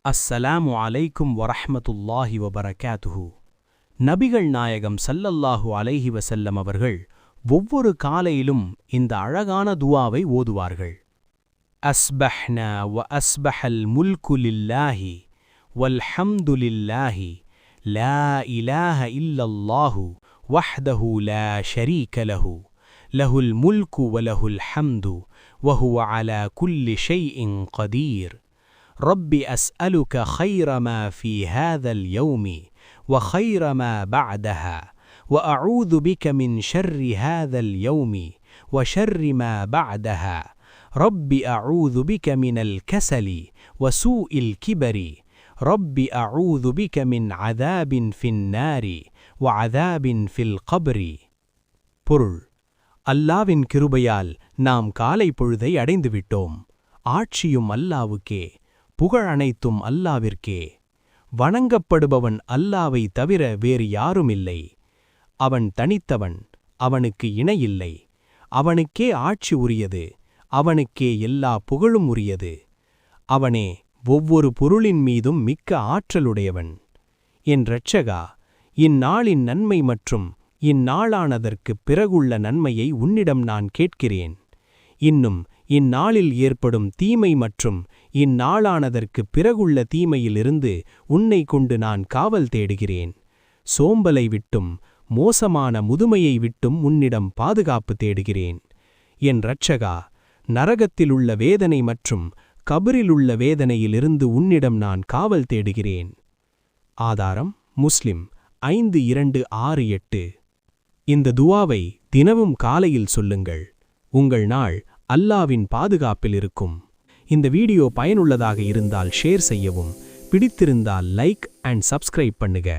அஸ்ஸலாமு அலைக்கும் வரஹ்மத்துல்லாஹி வபரகாத்துஹு. நபிகள் நாயகம் ஸல்லல்லாஹு அலைஹி வஸல்லம் அவர்கள் ஒவ்வொரு காலையிலும் இந்த அழகான துஆவை ஓதுவார்கள். அஸ்பஹ்னா வ அஸ்பஹல் முல்கு லில்லாஹி வல்ஹம்து லில்லாஹி லா இலாஹ இல்லல்லாஹு வஹ்தஹு லா ஷரீக லஹு லஹுல் முல்கு வ லஹுல் ஹம்து வ ஹுவ அலா குல்லி ஷைஇன் கதீர். رب أسألك خير ما في هذا اليوم وخير ما بعدها وأعوذ بك من شر هذا اليوم وشر ما بعدها. رب أعوذ بك من الكسل وسوء الكبر. رب أعوذ بك من عذاب في النار وعذاب في القبر. பொருள்: அல்லாவின் கிருபையால் நாம் காலை பொழுதை அடைந்து விட்டோம். ஆட்சியும் அல்லாவுக்கே, புகழ் அனைத்தும் அல்லாவிற்கே. வணங்கப்படுபவன் அல்லாவை தவிர வேறு யாருமில்லை. அவன் தனித்தவன், அவனுக்கு இணையில்லை. அவனுக்கே ஆட்சி உரியது, அவனுக்கே எல்லா புகழும் உரியது. அவனே ஒவ்வொரு பொருளின் மீதும் மிக்க ஆற்றலுடையவன். என் இரட்சகா, இந்நாளின் நன்மை மற்றும் இந்நாளானதற்குப் பிறகுள்ள நன்மையை உன்னிடம் நான் கேட்கிறேன். இன்னும் இந்நாளில் ஏற்படும் தீமை மற்றும் இந்நாளானதற்குப் பிறகுள்ள தீமையிலிருந்து உன்னை கொண்டு நான் காவல் தேடுகிறேன். சோம்பலை விட்டும் மோசமான முதுமையை விட்டும் உன்னிடம் பாதுகாப்பு தேடுகிறேன். என் இரட்சகா, நரகத்திலுள்ள வேதனை மற்றும் கபரிலுள்ள வேதனையிலிருந்து உன்னிடம் நான் காவல் தேடுகிறேன். ஆதாரம்: முஸ்லிம் 5268. இந்த துஆவை தினமும் காலையில் சொல்லுங்கள். உங்கள் நாள் அல்லாவின் பாதுகாப்பில் இருக்கும். இந்த வீடியோ பயனுள்ளதாக இருந்தால் ஷேர் செய்யவும், பிடித்திருந்தால் லைக் அண்ட் சப்ஸ்கிரைப் பண்ணுங்க.